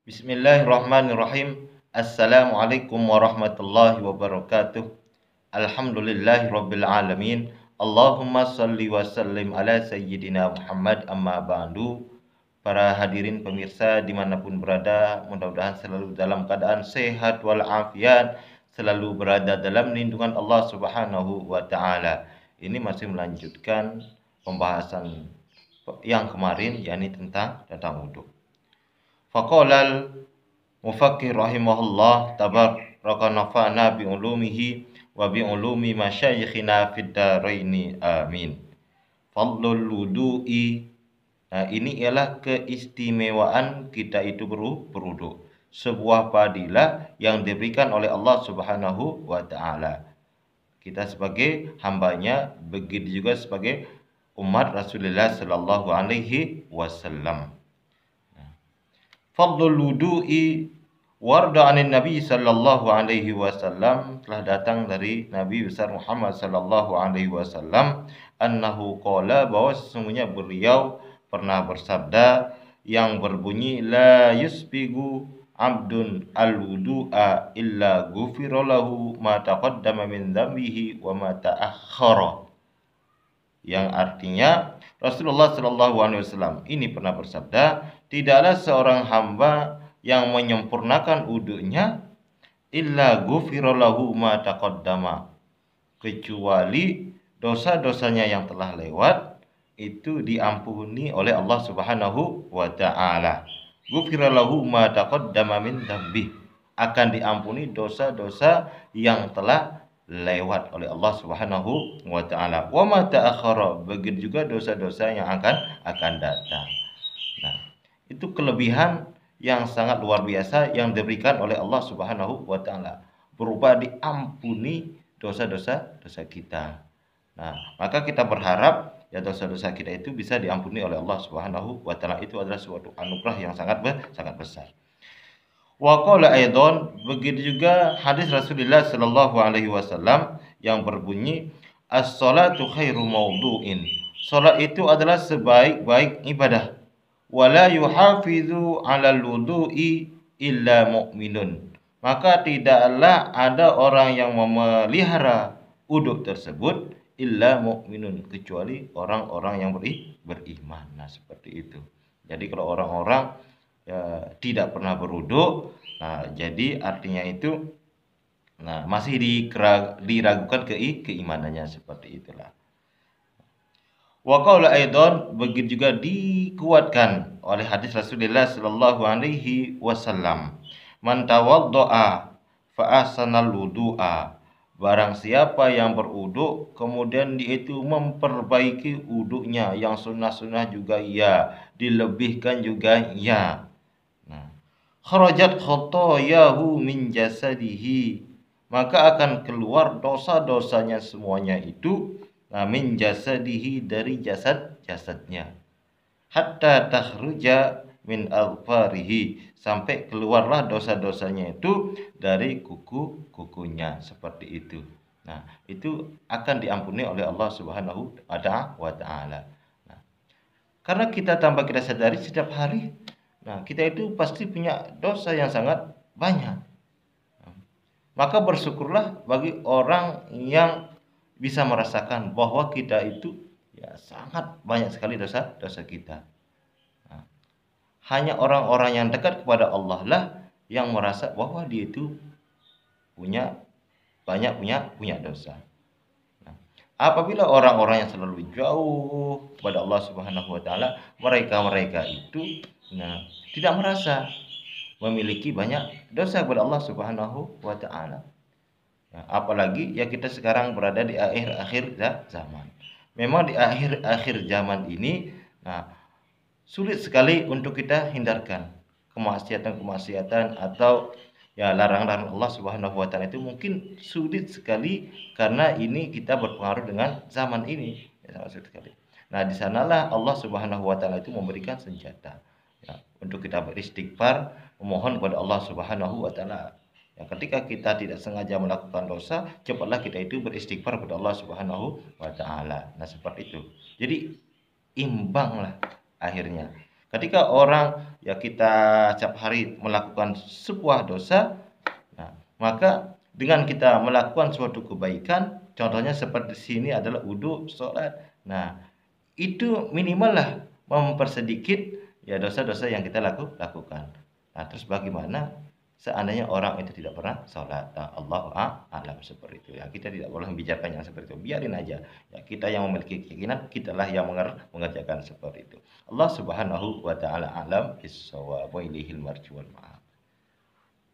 Bismillahirrahmanirrahim. Assalamualaikum warahmatullahi wabarakatuh. Alhamdulillahirabbil alamin. Allahumma shalli wa sallim ala sayyidina Muhammad amma ba'du. Para hadirin pemirsa dimanapun berada, mudah-mudahan selalu dalam keadaan sehat walafiat, selalu berada dalam lindungan Allah Subhanahu wa taala. Ini masih melanjutkan pembahasan yang kemarin, yakni tentang wudu. Faqalal mufakkir rahimahullah tabaraka nafa'na bi ulumihi wa bi ulumi masyayikhina fid dharaini amin. Fadlul wudu'i. Nah, ini ialah keistimewaan kita itu berwudu. Sebuah fadilah yang diberikan oleh Allah Subhanahu wa taala. Kita sebagai hambanya, begitu juga sebagai umat Rasulullah sallallahu alaihi wasallam. Fadlul wudu'i warda anin Nabi sallallahu alaihi wasallam, telah datang dari Nabi besar Muhammad sallallahu alaihi wasallam, annahu qala, bahwa sesungguhnya beliau pernah bersabda yang berbunyi, la yusbigu abdun al-wudu'a illa ghufira lahu ma taqaddama min dzambihi wa ma ta'akhkhara. Yang artinya Rasulullah Shallallahu Alaihi Wasallam ini pernah bersabda, tidaklah seorang hamba yang menyempurnakan wudunya illa ghufira lahu ma taqaddama, kecuali dosa-dosanya yang telah lewat itu diampuni oleh Allah Subhanahu wa taala. Ghufira lahu ma taqaddama min dzambi, akan diampuni dosa-dosa yang telah lewat oleh Allah Subhanahu wa taala. Wa ma ta'akhkhara, begitu juga dosa-dosa yang akan datang. Nah, itu kelebihan yang sangat luar biasa yang diberikan oleh Allah Subhanahu wa taala, berupa diampuni dosa-dosa kita. Nah, maka kita berharap ya dosa-dosa kita itu bisa diampuni oleh Allah Subhanahu wa taala. Itu adalah suatu anugerah yang sangat besar. Wa qala aidan, begitu juga hadis Rasulullah sallallahu alaihi wasallam yang berbunyi, as-salatu khairu mawdu'in. Salat itu adalah sebaik-baik ibadah. Wala yuhafizu 'alal wudu'i illa mu'minun. Maka tidaklah ada orang yang memelihara wudu tersebut illa mu'minun, kecuali orang-orang yang beriman. Nah, seperti itu. Jadi kalau orang-orang tidak pernah berwudu, nah jadi artinya itu masih diragukan keimanannya, seperti itulah. Wa qala aidan, begitu juga dikuatkan oleh hadis Rasulullah sallallahu alaihi wasallam, man tawaddoa fa ahsanal wudu'a, barang siapa yang berwudu kemudian dia itu memperbaiki wudunya, yang sunnah-sunnah juga ya, dilebihkan juga ya. Kharajat khotoyahu min jasadihi, maka akan keluar dosa-dosanya semuanya itu min jasadihi, dari jasadnya, hatta takhruja min alfarihi, sampai keluarlah dosa-dosanya itu dari kuku-kukunya, seperti itu. Nah, itu akan diampuni oleh Allah Subhanahu wa taala. Nah, karena kita tanpa kita sadari setiap hari, kita itu pasti punya dosa yang sangat banyak. Maka bersyukurlah bagi orang yang bisa merasakan bahwa kita itu ya sangat banyak sekali dosa kita. Hanya orang-orang yang dekat kepada Allah lah yang merasa bahwa dia itu punya dosa. Apabila orang-orang yang selalu jauh kepada Allah Subhanahu wa taala, mereka itu tidak merasa memiliki banyak dosa kepada Allah Subhanahu wa taala. Apalagi ya kita sekarang berada di akhir zaman. Memang di akhir zaman ini sulit sekali untuk kita hindarkan kemaksiatan atau ya larangan Allah Subhanahu wa taala, itu mungkin sulit sekali karena ini kita berpengaruh dengan zaman ini, ya, sangat sulit sekali. Nah, di sanalah Allah Subhanahu wa taala itu memberikan senjata ya, untuk kita beristighfar, memohon kepada Allah Subhanahu wa taala. Ya, ketika kita tidak sengaja melakukan dosa, cepatlah kita itu beristighfar kepada Allah Subhanahu wa taala. Nah, seperti itu. Jadi imbanglah akhirnya. Ketika orang ya kita setiap hari melakukan sebuah dosa, nah, maka dengan kita melakukan suatu kebaikan, contohnya seperti sini adalah wudhu, sholat. Nah, itu minimal lah mempersedikit ya dosa-dosa yang kita lakukan. Nah, terus bagaimana seandainya orang itu tidak pernah sholat? Nah, Allah alam seperti itu ya. Kita tidak boleh membicarakan yang seperti itu. Biarin aja. Ya, kita yang memiliki keyakinan, kitalah yang mengerjakan seperti itu. Allah Subhanahu wa taala alam bis-shawab wa ilaihil marji wal ma'ab.